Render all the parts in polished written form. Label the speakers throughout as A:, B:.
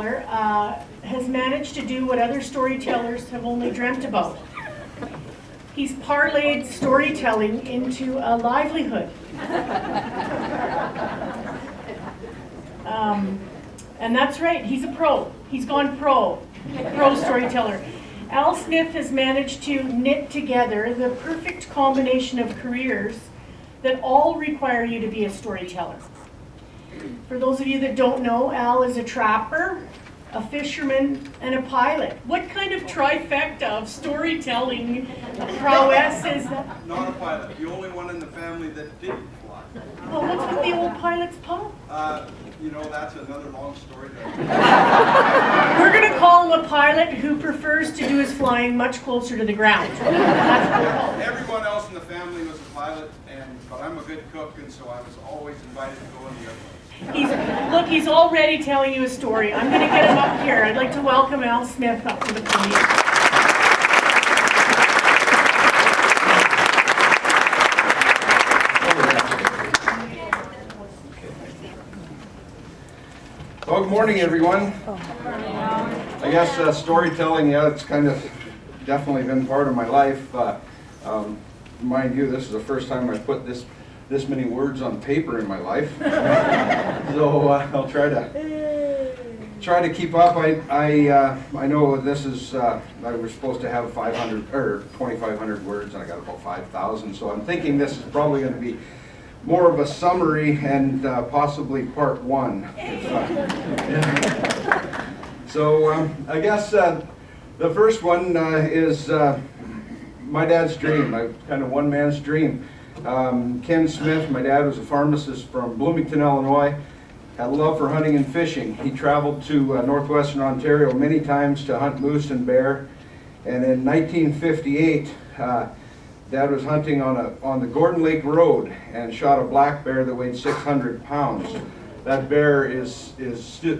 A: storyteller has managed to do what other storytellers have only dreamt about. He's parlayed storytelling into a livelihood. And that's right, he's a pro. He's gone pro storyteller. Al Smith has managed to knit together the perfect combination of careers that all require you to be a storyteller. For those of you that don't know, Al is a trapper, a fisherman, and a pilot. What kind of trifecta of storytelling prowess is that?
B: Not a pilot, the only one in the family that didn't fly.
A: Well, what's with the old pilot's pub?
B: You know, that's another long story.
A: We're going to call him a pilot who prefers to do his flying much closer to the ground.
B: Everyone else in the family was a pilot, but I'm a good cook, and so I was always invited to go on the airplane.
A: He's already telling you a story. I'm going to get him up here. I'd like to welcome Al Smith up to the podium.
C: Well, good morning, everyone. I guess storytelling, yeah, it's kind of definitely been part of my life. Mind you, this is the first time I put this many words on paper in my life. So I'll try to keep up. I know this is I was supposed to have 500 or 2,500 words, and I got about 5,000. So I'm thinking this is probably going to be more of a summary and possibly part one. So I guess the first one is my dad's dream, kind of one man's dream. Ken Smith, my dad was a pharmacist from Bloomington, Illinois, had a love for hunting and fishing. He traveled to northwestern Ontario many times to hunt moose and bear, and in 1958, Dad was hunting on the Gordon Lake Road and shot a black bear that weighed 600 pounds. That bear is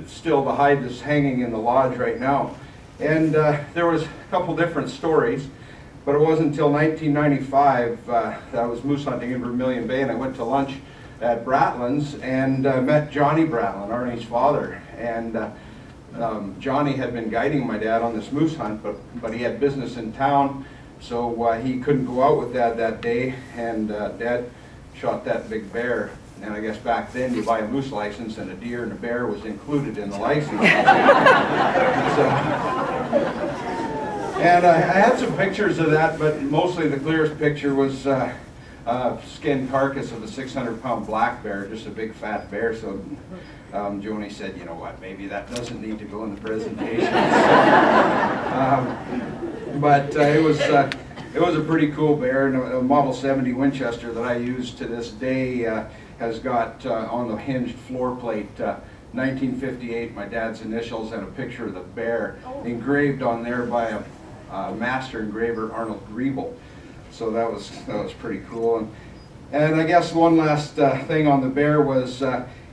C: still the hide that's hanging in the lodge right now. And there was a couple different stories, but it wasn't until 1995 that I was moose hunting in Vermilion Bay, and I went to lunch at Bratlin's and met Johnny Bratlin, Arnie's father. And Johnny had been guiding my dad on this moose hunt, but he had business in town. So he couldn't go out with Dad that day, and Dad shot that big bear. And I guess back then you buy a moose license, and a deer and a bear was included in the license. And I had some pictures of that, but mostly the clearest picture was skinned carcass of a 600-pound black bear, just a big fat bear. So Joni said, you know what, maybe that doesn't need to go in the presentation. But it was a pretty cool bear, and a Model 70 Winchester that I use to this day has got on the hinged floor plate 1958, my dad's initials, and a picture of the bear engraved on there by a master engraver, Arnold Griebel. So that was pretty cool. And I guess one last thing on the bear was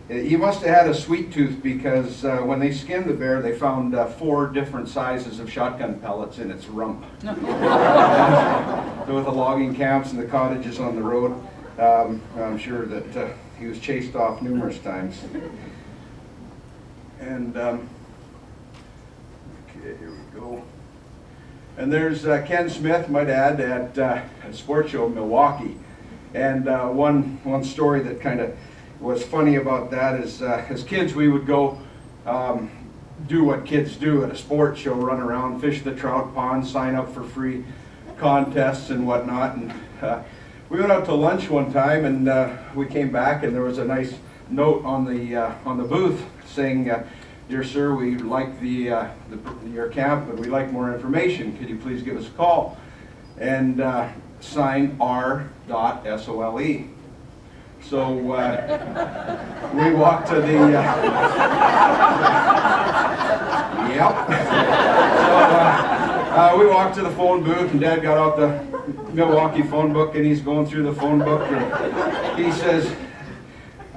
C: he must have had a sweet tooth, because when they skinned the bear, they found 4 different sizes of shotgun pellets in its rump. So with the logging camps and the cottages on the road, I'm sure that he was chased off numerous times. And okay, here we go. And there's Ken Smith, my dad, at a sports show in Milwaukee. And one story that kind of was funny about that is as kids we would go do what kids do at a sports show, run around, fish the trout pond, sign up for free contests and whatnot. And we went out to lunch one time, and we came back, and there was a nice note on the booth saying, "Dear sir, we like your camp, but we'd like more information. Could you please give us a call?" And signed R.SOLE. So we walked to the we walked to the phone booth, and Dad got out the Milwaukee phone book, and he's going through the phone book, and he says,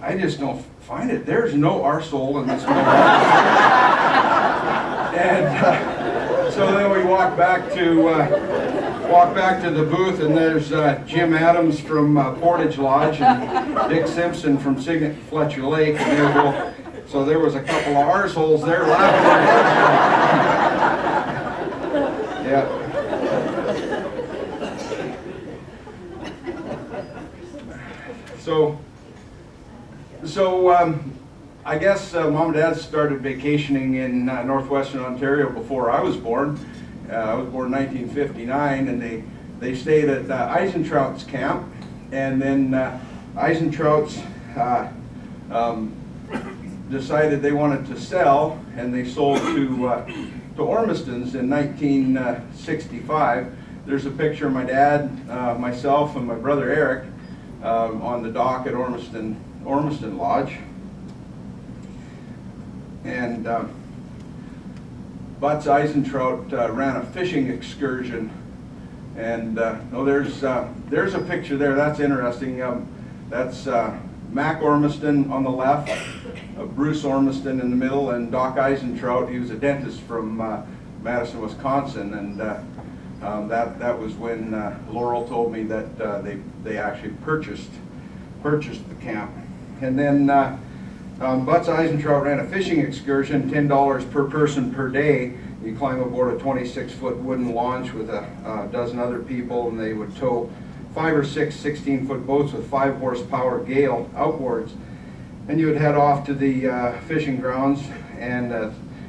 C: "I just don't find it. There's no arsehole in this Milwaukee." And so then we walk back to the booth, and there's Jim Adams from Portage Lodge and Dick Simpson from Signet Fletcher Lake, and they're both So there was a couple of arseholes there laughing. Yeah. So I guess Mom and Dad started vacationing in northwestern Ontario before I was born. I was born in 1959, and they stayed at Eisentraut's camp, and then Eisentraut's decided they wanted to sell, and they sold to Ormiston's in 1965. There's a picture of my dad, myself, and my brother Eric on the dock at Ormiston Lodge. And Butts Eisentraut ran a fishing excursion, and there's a picture there. That's interesting. That's Mac Ormiston on the left, Bruce Ormiston in the middle, and Doc Eisentraut. He was a dentist from Madison, Wisconsin, and that was when Laurel told me that they actually purchased the camp. And then Butts Eisentraut ran a fishing excursion, $10 per person per day. You climb aboard a 26-foot wooden launch with a dozen other people, and they would tow 5 or 6 16-foot boats with 5 horsepower gale outboards. And you would head off to the fishing grounds, and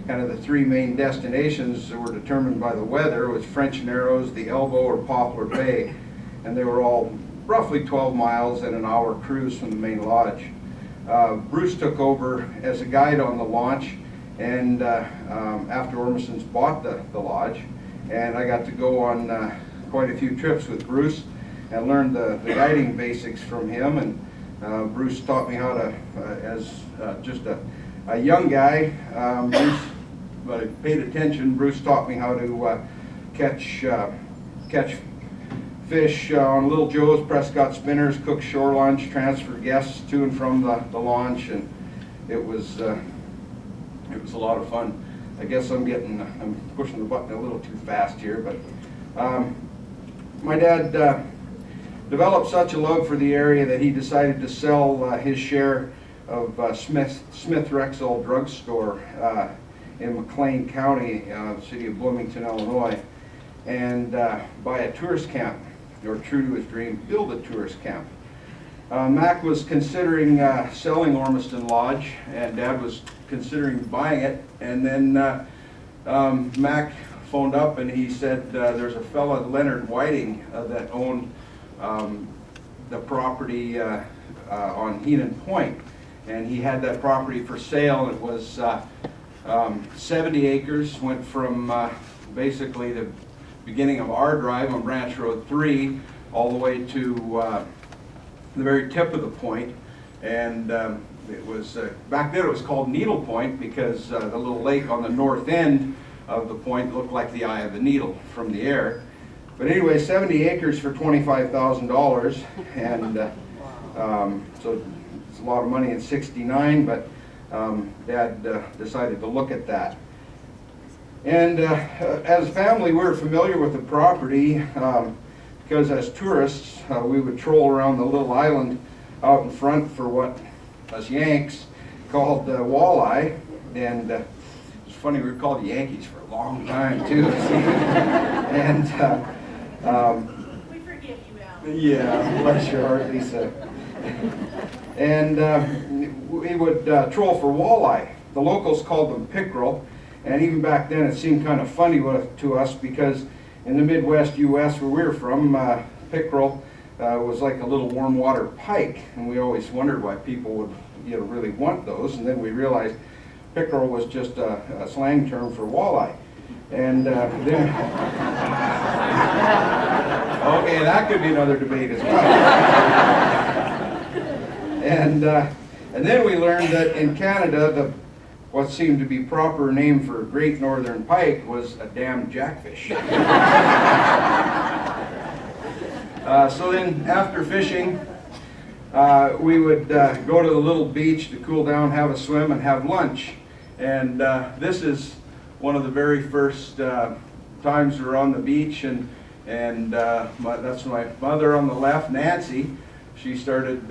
C: kind of the 3 main destinations that were determined by the weather was French Narrows, the Elbow, or Poplar Bay. And they were all roughly 12 miles and an hour cruise from the main lodge. Bruce took over as a guide on the launch, and after Ormiston's bought the lodge, and I got to go on quite a few trips with Bruce and learned the guiding basics from him. And Bruce taught me how to, as just a young guy, but I paid attention. Bruce taught me how to catch fish on Little Joe's, Prescott Spinners, cook shore lunch, transfer guests to and from the launch, and it was a lot of fun. I guess I'm pushing the button a little too fast here, but my dad developed such a love for the area that he decided to sell his share of Smith Rexall Drugstore in McLean County, city of Bloomington, Illinois, and buy a tourist camp, or true to his dream, build a tourist camp. Mac was considering selling Ormiston Lodge, and Dad was considering buying it, and then Mac phoned up and he said there's a fella, Leonard Whiting, that owned the property on Heenan Point, and he had that property for sale. It was 70 acres, went from basically the beginning of our drive on Branch Road 3 all the way to the very tip of the point. And it was back then it was called Needle Point because the little lake on the north end of the point looked like the eye of the needle from the air. But anyway, 70 acres for $25,000, and so it's a lot of money in '69, but Dad decided to look at that. And as a family, we were familiar with the property because as tourists, we would troll around the little island out in front for what us Yanks called walleye. And it's funny, we were called Yankees for a long time too. And
A: We forgive you, Al.
C: yeah, bless your heart, Lisa. And we would troll for walleye. The locals called them pickerel. And even back then it seemed kind of funny to us because in the Midwest U.S. where we were from, pickerel was like a little warm water pike, and we always wondered why people would really want those. And then we realized pickerel was just a slang term for walleye. And then, okay, that could be another debate as well. And then we learned that in Canada, what seemed to be proper name for a great northern pike was a damn jackfish. So then after fishing, we would go to the little beach to cool down, have a swim, and have lunch. And this is one of the very first times we were on the beach, and that's my mother on the left, Nancy. She started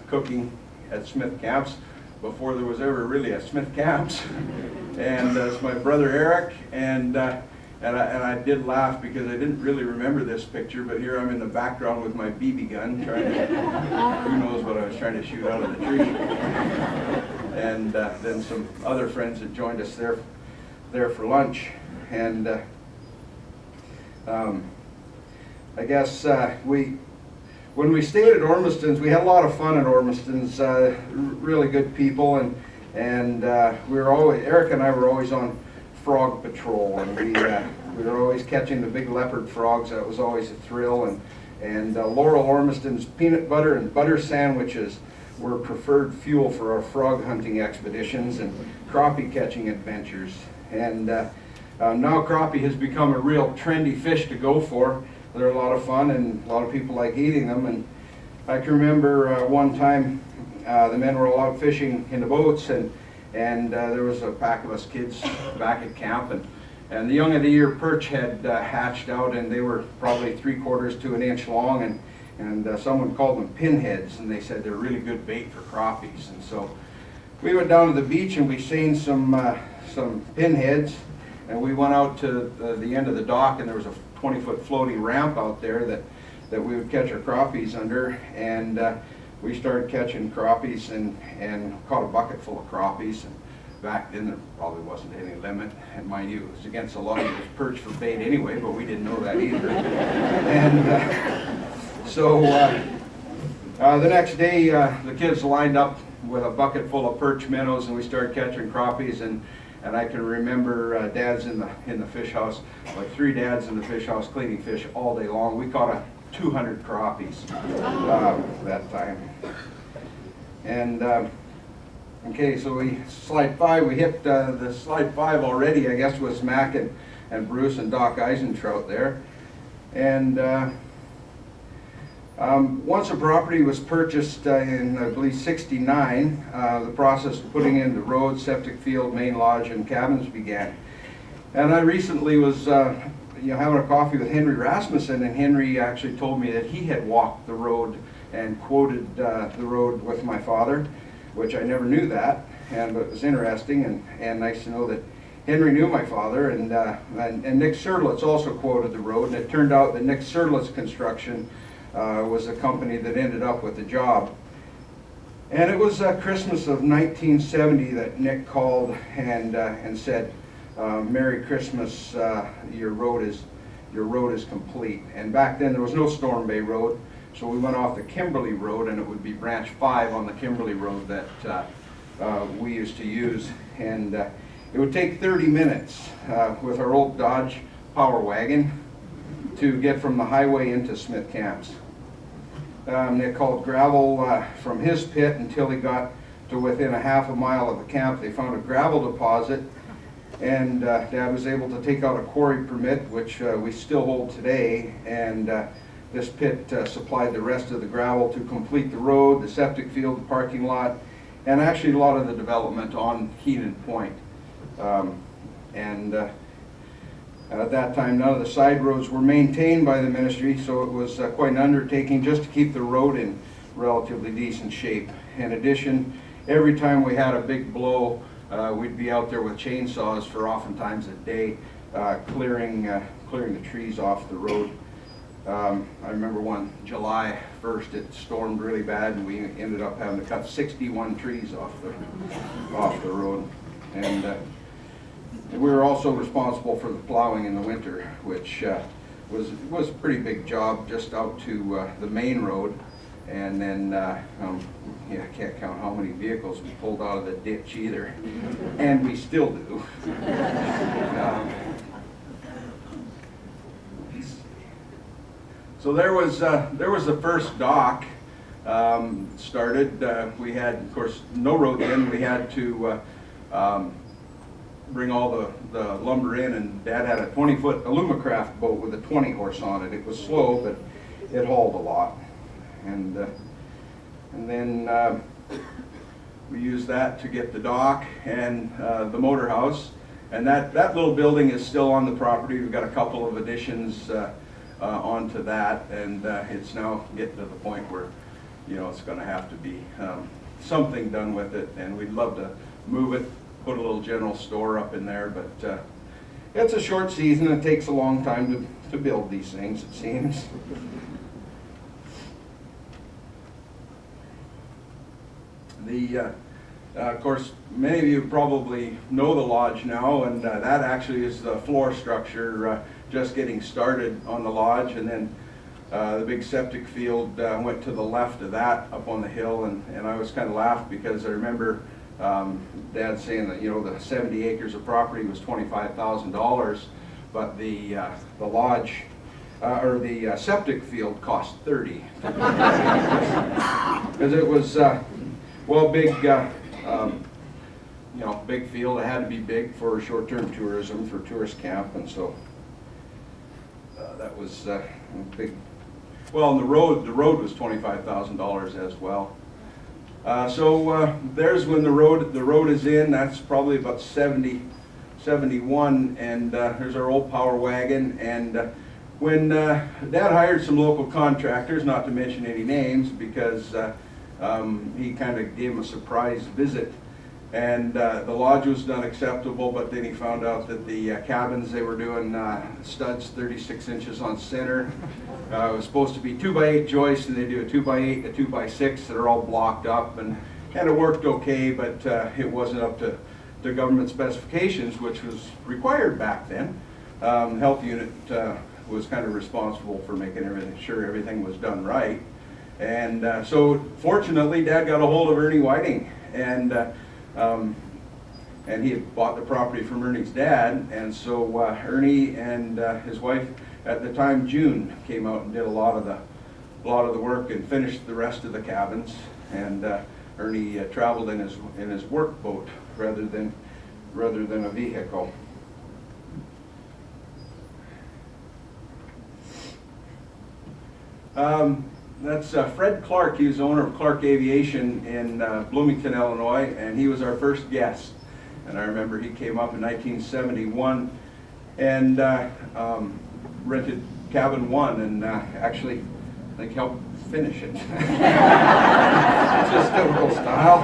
C: cooking at Smith Camps. before there was ever really a Smith Camps. And it's my brother Eric, and I did laugh because I didn't really remember this picture, but here I'm in the background with my BB gun, trying to, who knows what I was trying to shoot out of the tree. And then some other friends that joined us there for lunch. And I guess when we stayed at Ormiston's, we had a lot of fun at Ormiston's, really good people, and we were always, Eric and I were always on frog patrol, and we were always catching the big leopard frogs. That was always a thrill, and Laurel Ormiston's peanut butter and butter sandwiches were preferred fuel for our frog hunting expeditions and crappie catching adventures. And now crappie has become a real trendy fish to go for. They're a lot of fun, and a lot of people like eating them. And I can remember one time the men were all out fishing in the boats, and there was a pack of us kids back at camp, and the young of the year perch had hatched out, and they were probably 3/4 to an inch long, and someone called them pinheads, and they said they're really good bait for crappies. And so we went down to the beach and we seen some pinheads, and we went out to the end of the dock, and there was a 20-foot floating ramp out there that we would catch our crappies under, and we started catching crappies and caught a bucket full of crappies. And back then there probably wasn't any limit, and mind you, it was against the law to use perch for bait anyway, but we didn't know that either. And so the next day the kids lined up with a bucket full of perch minnows, and we started catching crappies, and I can remember dads in the fish house, like 3 dads in the fish house cleaning fish all day long. We caught 200 crappies that time. And okay, so slide 5, we hit the slide 5 already, I guess, was Mac and Bruce and Doc Eisentrout there. And once a property was purchased in, I believe, '69, the process of putting in the road, septic field, main lodge, and cabins began. And I recently was having a coffee with Henry Rasmussen, and Henry actually told me that he had walked the road and quoted the road with my father, which I never knew that, but it was interesting and nice to know that Henry knew my father, and Nick Sertlitz also quoted the road, and it turned out that Nick Sertlitz Construction was the company that ended up with the job. And it was Christmas of 1970 that Nick called and said, "Merry Christmas, your road is complete." And back then there was no Storm Bay Road, so we went off the Kimberley Road, and it would be branch 5 on the Kimberley Road that we used to use. And it would take 30 minutes with our old Dodge Power Wagon to get from the highway into Smith Camps. Nick hauled gravel from his pit until he got to within a half a mile of the camp. They found a gravel deposit, and Dad was able to take out a quarry permit, which we still hold today, and this pit supplied the rest of the gravel to complete the road, the septic field, the parking lot, and actually a lot of the development on Heenan Point. At that time, none of the side roads were maintained by the ministry, so it was quite an undertaking just to keep the road in relatively decent shape. In addition, every time we had a big blow, we'd be out there with chainsaws for oftentimes a day, clearing the trees off the road. I remember one July 1st, it stormed really bad, and we ended up having to cut 61 trees off the road. And we were also responsible for the plowing in the winter, which was a pretty big job, just out to the main road. And then, I can't count how many vehicles we pulled out of the ditch either, and we still do. So there was the first dock started. We had, of course, no road in. We had to bring all the lumber in, and Dad had a 20-foot Alumacraft boat with a 20 horse on it. It was slow, but it hauled a lot. And then we used that to get the dock and the motor house. And that little building is still on the property. We've got a couple of additions onto that, and it's now getting to the point where, it's going to have to be something done with it, and we'd love to move it, put a little general store up in there, but it's a short season. It takes a long time to build these things, it seems. Of course, many of you probably know the lodge now, and that actually is the floor structure just getting started on the lodge, and then the big septic field went to the left of that up on the hill, and I was kind of laughed because I remember Dad saying that, you know, the 70 acres of property was $25,000, but the lodge or the septic field cost 30. Because it was well, big, you know, big field. It had to be big for short-term tourism, for tourist camp, and so that was big. Well, and the road was $25,000 as well. So there's when the road is in. That's probably about 71, and there's our old power wagon. And when Dad hired some local contractors, not to mention any names, because he kind of gave him a surprise visit, and the lodge was done acceptable, but then he found out that the cabins, they were doing studs 36 inches on center. It was supposed to be 2x8 joists, and they do a 2x8, a 2x6 that are all blocked up, and it worked okay, but it wasn't up to government specifications, which was required back then. Health unit was kind of responsible for making sure everything was done right. And so fortunately, Dad got a hold of Ernie Whiting, and he had bought the property from Ernie's dad, and so Ernie and his wife at the time, June, came out and did a lot of the work and finished the rest of the cabins. And Ernie traveled in his work boat rather than a vehicle. That's Fred Clark. He was the owner of Clark Aviation in Bloomington, Illinois, and he was our first guest. And I remember he came up in 1971 and rented cabin 1, and actually, I think, helped finish it. Just typical style.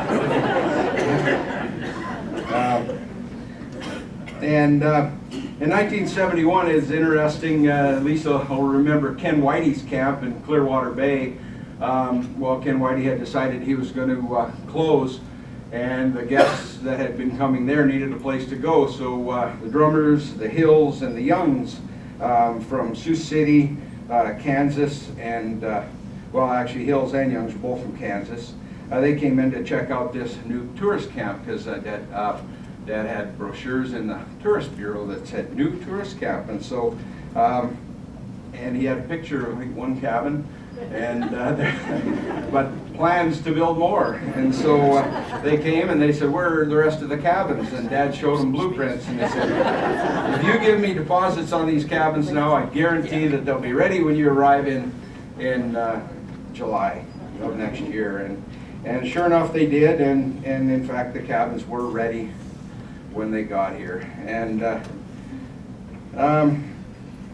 C: And in 1971, it's interesting, Lisa will remember Ken Whitey's camp in Clearwater Bay. Well, Ken Whitey had decided he was going to close, and the guests that had been coming there needed a place to go. So the Drummers, the Hills, and the Youngs from Sioux City, Kansas, and well, actually Hills and Youngs were both from Kansas. They came in to check out this new tourist camp because Dad had brochures in the tourist bureau that said new tourist camp, and so and he had a picture of, I think, one cabin, and but plans to build more. And so they came and they said, "Where are the rest of the cabins?" And Dad showed them blueprints, and they said, "If you give me deposits on these cabins now, I guarantee that they'll be ready when you arrive in July of next year." And sure enough, they did, and in fact, the cabins were ready when they got here. And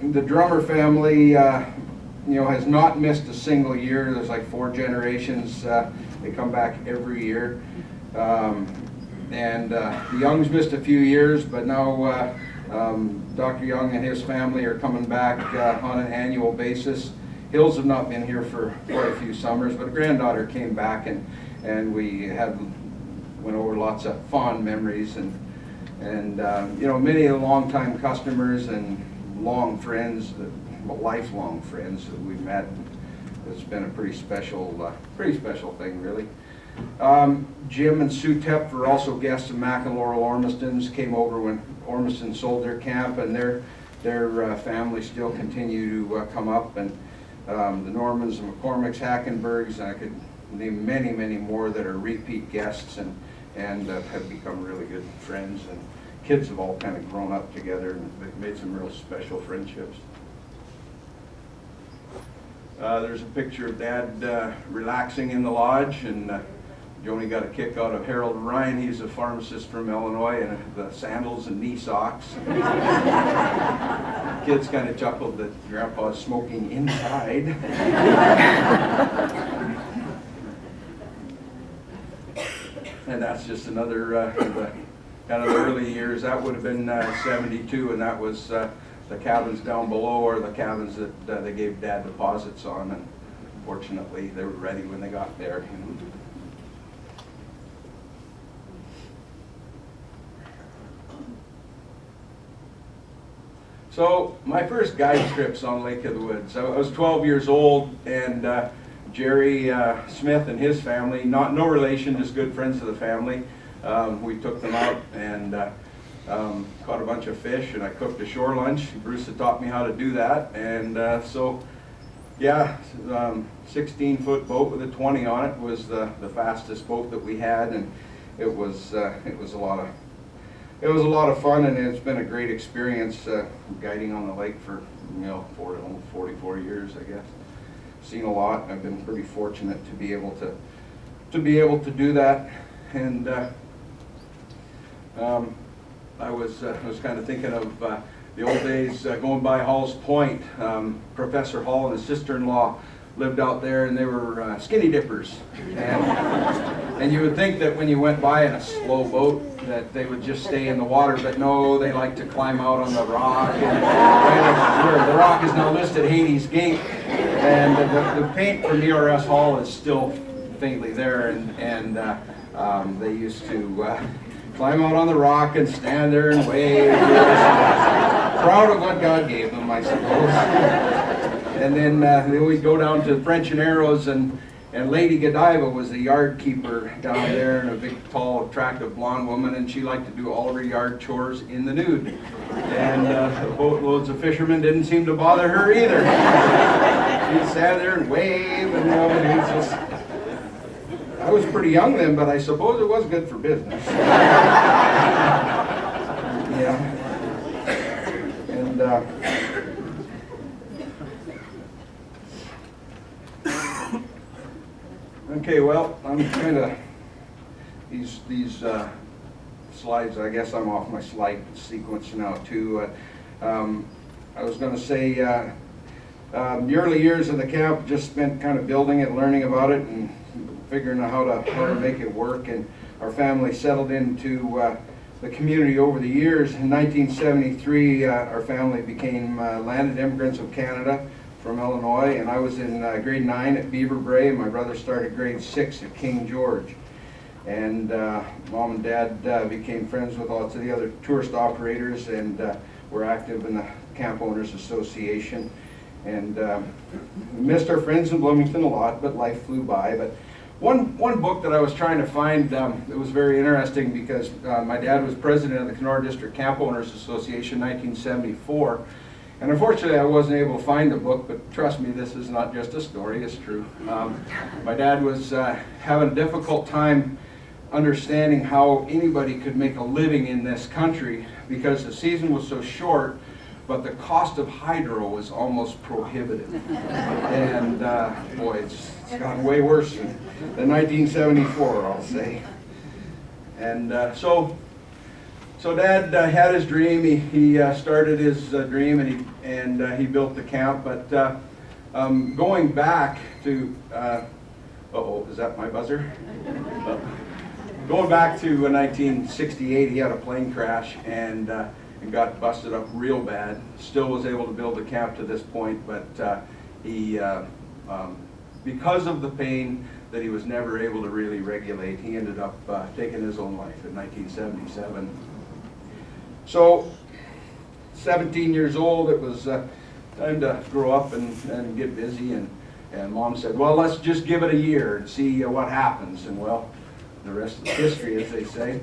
C: the Drummer family, you know, has not missed a single year. There's like 4 generations. They come back every year. And the Youngs missed a few years, but now Dr. Young and his family are coming back on an annual basis. Hills have not been here for quite a few summers, but a granddaughter came back, and we went over lots of fond memories, and you know, many of the longtime customers and long friends, lifelong friends that we've met. It's been a pretty special thing, really. Jim and Sue Tepp were also guests of Mac and Laurel Ormiston's, came over when Ormiston sold their camp, and their families still continue to come up, and the Normans, the McCormicks, Hackenbergs, and I could name many, many more that are repeat guests and have become really good friends, and kids have all kind of grown up together, and they've made some real special friendships. There's a picture of Dad relaxing in the lodge, and Joni got a kick out of Harold Ryan. He's a pharmacist from Illinois, and the sandals and knee socks. Kids kind of chuckled that Grandpa's smoking inside. and that's just another kind of the early years. That would have been 72, and that was the cabins down below, or the cabins that they gave Dad deposits on, and fortunately they were ready when they got there. So my first guide trips on Lake of the Woods, I was 12 years old, and Jerry Smith and his family, no relation, just good friends of the family, we took them out and caught a bunch of fish, and I cooked a shore lunch. Bruce had taught me how to do that, and so yeah, 16-foot boat with a 20 on it was the fastest boat that we had, and it was a lot of fun, and it's been a great experience guiding on the lake for almost 44 years, I guess. Seen a lot. I've been pretty fortunate to be able to do that, and I was kind of thinking of the old days going by Hall's Point. Professor Hall and his sister-in-law lived out there, and they were skinny dippers, and you would think that when you went by in a slow boat that they would just stay in the water, but no, they like to climb out on the rock, and where the rock is now listed Hades Gate, and the paint from ERS Hall is still faintly there, and they used to climb out on the rock and stand there and wave, proud of what God gave them, I suppose. And then they always go down to French and Arrows, and Lady Godiva was the yard keeper down there, and a big, tall, attractive blonde woman, and she liked to do all of her yard chores in the nude. And boatloads of fishermen didn't seem to bother her either. She'd stand there and wave, and it was just... I was pretty young then, but I suppose it was good for business. Yeah. And okay, well, I'm kind of these slides. I guess I'm off my slide sequence now too. I was going to say the early years of the camp just spent kind of building it, learning about it, and figuring out how to make it work. And our family settled into the community over the years. In 1973, our family became landed immigrants of Canada from Illinois, and I was in grade 9 at Beaver Brae, and my brother started grade 6 at King George. And Mom and Dad became friends with lots of the other tourist operators, and were active in the Camp Owners Association. And we missed our friends in Bloomington a lot, but life flew by. But one book that I was trying to find, it was very interesting because my dad was president of the Kenora District Camp Owners Association in 1974. And unfortunately, I wasn't able to find the book, but trust me, this is not just a story, it's true. My dad was having a difficult time understanding how anybody could make a living in this country because the season was so short, but the cost of hydro was almost prohibitive. And boy, it's gotten way worse than 1974, I'll say. And so Dad had his dream. He started his dream, and he built the camp. But going back to, is that my buzzer? Going back to 1968, he had a plane crash and got busted up real bad. Still was able to build the camp to this point, but he, because of the pain that he was never able to really regulate, he ended up taking his own life in 1977. So, 17 years old, it was time to grow up and get busy, and Mom said, well, let's just give it a year and see what happens. And well, the rest is history, as they say.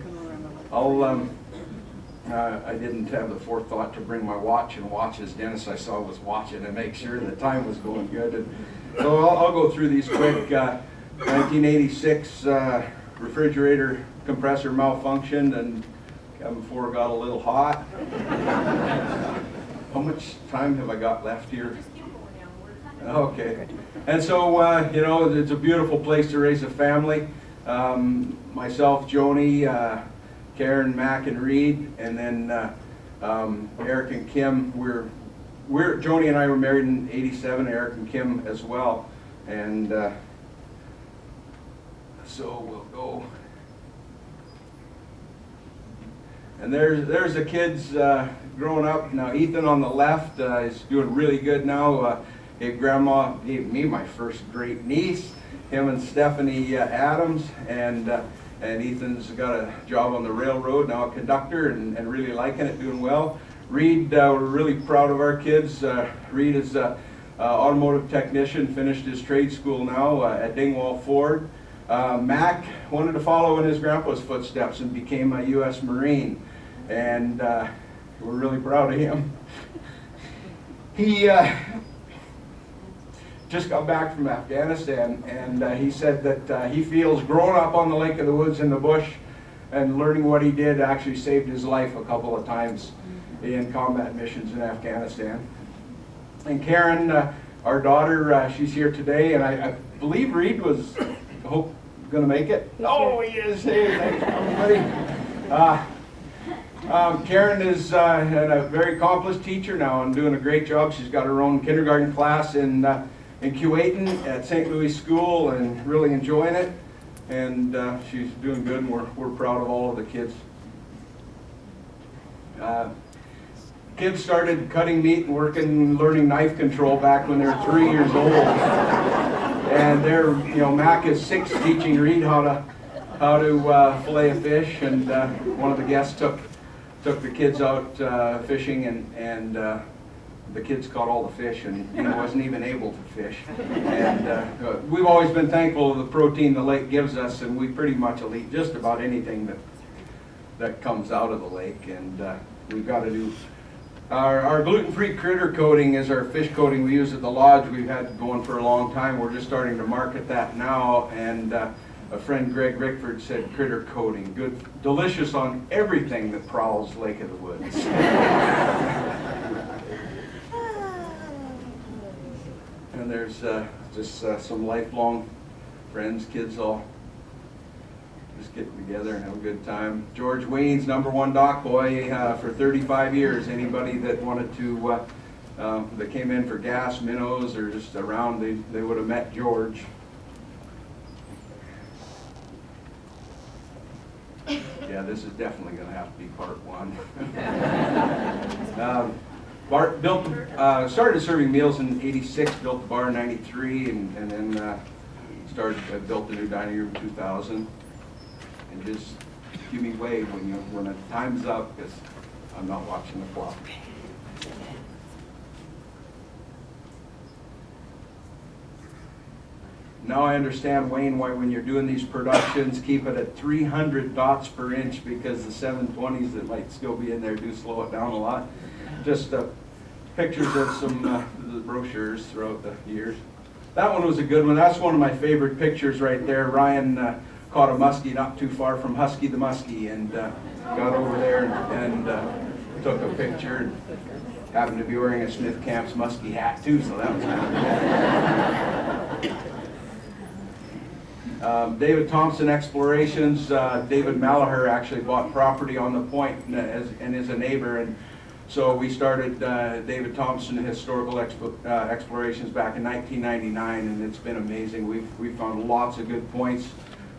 C: I didn't have the forethought to bring my watch and watch as Dennis I saw was watching and make sure the time was going good. And so I'll go through these quick. 1986, refrigerator compressor malfunctioned and cabin 4 got a little hot. How much time have I got left here? Okay. And so, it's a beautiful place to raise a family. Myself, Joni, Karen, Mac, and Reed, and then Eric and Kim. Joni and I were married in '87. Eric and Kim as well, and so we'll go And there's the kids growing up. Now Ethan on the left is doing really good now. Grandma gave me my first great niece, him and Stephanie Adams, and Ethan's got a job on the railroad now, a conductor, and really liking it, doing well. Reed, we're really proud of our kids. Reed is an automotive technician, finished his trade school now at Dingwall Ford. Mac wanted to follow in his grandpa's footsteps and became a U.S. Marine, and we're really proud of him. He just got back from Afghanistan, and he said that he feels growing up on the Lake of the Woods in the bush and learning what he did actually saved his life a couple of times in combat missions in Afghanistan. And Karen, our daughter, she's here today, and I believe Reed was, I hope, going to make it. Oh, he is. Hey, thanks, everybody. Karen is a very accomplished teacher now and doing a great job. She's got her own kindergarten class in Kuwaitan at St. Louis School and really enjoying it. And she's doing good, and we're proud of all of the kids. Kids started cutting meat and learning knife control back when they were 3 years old. And Mac is 6, teaching Reed how to fillet a fish. And one of the guests took the kids out fishing, and the kids caught all the fish, and he wasn't even able to fish. And we've always been thankful of the protein the lake gives us, and we pretty much will eat just about anything that comes out of the lake. And we've got to do our gluten-free critter coating is our fish coating we use at the lodge. We've had going for a long time. We're just starting to market that now, and a friend, Greg Rickford, said critter coating, good, delicious on everything that prowls Lake of the Woods. And there's just some lifelong friends, kids all just getting together and have a good time. George Wayne's #1 dock boy for 35 years. Anybody that wanted to, that came in for gas, minnows, or just around, they would have met George. Yeah, this is definitely going to have to be part 1. Bart started serving meals in '86, built the bar in '93, and then built the new dining room in 2000. And just give me wave when the time's up, because I'm not watching the clock. Now I understand, Wayne, why when you're doing these productions, keep it at 300 dots per inch, because the 720s that might still be in there do slow it down a lot. Just pictures of some the brochures throughout the years. That one was a good one. That's one of my favorite pictures right there. Ryan caught a muskie not too far from Husky the Muskie, and got over there and took a picture. And happened to be wearing a Smith Camps muskie hat too, so that was kind of cool. David Thompson Explorations. David Malaher actually bought property on the point and is a neighbor, and so we started David Thompson Historical Explorations back in 1999, and it's been amazing. We've found lots of good points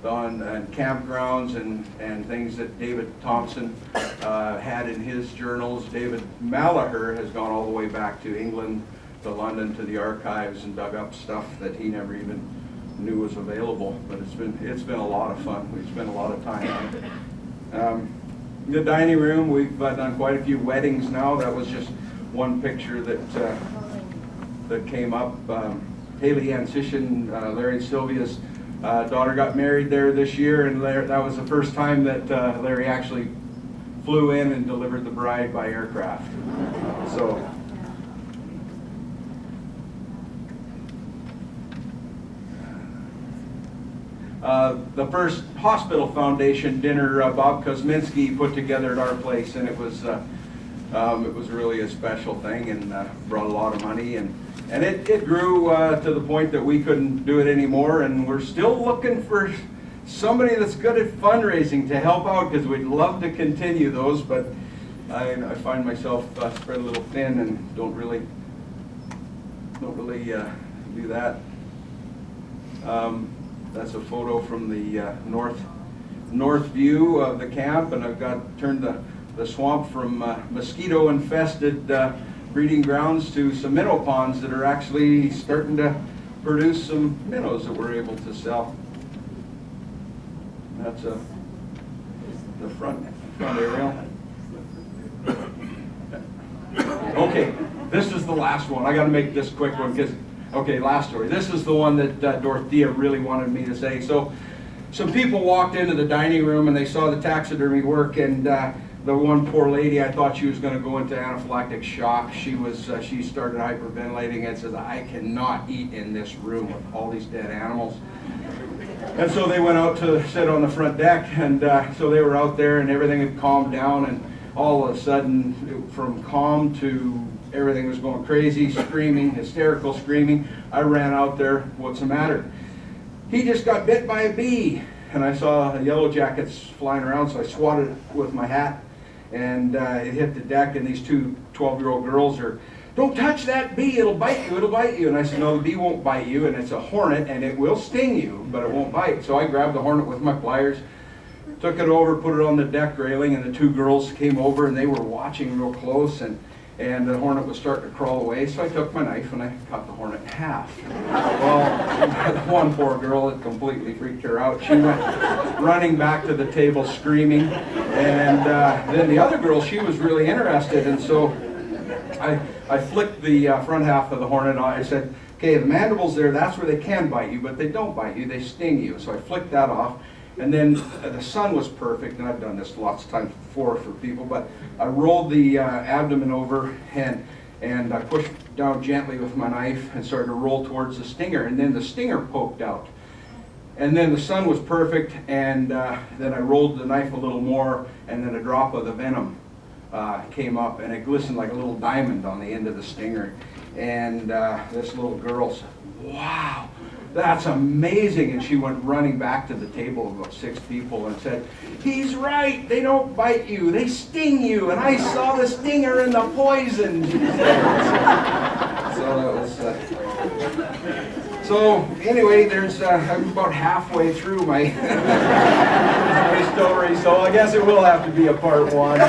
C: on campgrounds and things that David Thompson had in his journals. David Malaher has gone all the way back to England, to London, to the archives, and dug up stuff that he never even knew was available. But it's been a lot of fun. We've spent a lot of time on it. In the dining room, we've done quite a few weddings now. That was just one picture that came up. Haley Ann Sishin, Larry and Sylvia's daughter, got married there this year, and that was the first time that Larry actually flew in and delivered the bride by aircraft. So. The first hospital foundation dinner Bob Kosminski put together at our place, and it was really a special thing, and brought a lot of money, and it grew to the point that we couldn't do it anymore, and we're still looking for somebody that's good at fundraising to help out, because we'd love to continue those, but I find myself spread a little thin and don't really do that. That's a photo from the north view of the camp, and I've got turned the the swamp from mosquito-infested breeding grounds to some minnow ponds that are actually starting to produce some minnows that we're able to sell. That's the front aerial. Okay, this is the last one. I got to make this quick one because, okay, last story. This is the one that Dorothea really wanted me to say. So, some people walked into the dining room and they saw the taxidermy work, and the one poor lady, I thought she was going to go into anaphylactic shock. She started hyperventilating and says, "I cannot eat in this room with all these dead animals." And so they went out to sit on the front deck, and so they were out there, and everything had calmed down, and all of a sudden, from calm to everything was going crazy, screaming, hysterical screaming. I ran out there. "What's the matter?" "He just got bit by a bee." And I saw yellow jackets flying around, so I swatted it with my hat, and it hit the deck, and these two 12-year-old girls are, "Don't touch that bee, it'll bite you, it'll bite you." And I said, "No, the bee won't bite you, and it's a hornet, and it will sting you, but it won't bite." So I grabbed the hornet with my pliers, took it over, put it on the deck railing, and the two girls came over, and they were watching real close, and the hornet was starting to crawl away, so I took my knife and I cut the hornet in half. Well, the one poor girl, it completely freaked her out. She went running back to the table screaming, and then the other girl, she was really interested, and so I flicked the front half of the hornet on. I said, "Okay, the mandibles there, that's where they can bite you, but they don't bite you, they sting you." So I flicked that off. And then the sun was perfect, and I've done this lots of times before for people, but I rolled the abdomen over and I pushed down gently with my knife and started to roll towards the stinger, and then the stinger poked out. And then the sun was perfect, and then I rolled the knife a little more, and then a drop of the venom came up, and it glistened like a little diamond on the end of the stinger. And this little girl said, "Wow, that's amazing." And she went running back to the table of about 6 people and said, "He's right, they don't bite you, they sting you, and I saw the stinger in the poison." So that was, so anyway, I'm about halfway through my, my story, so I guess it will have to be a part 1.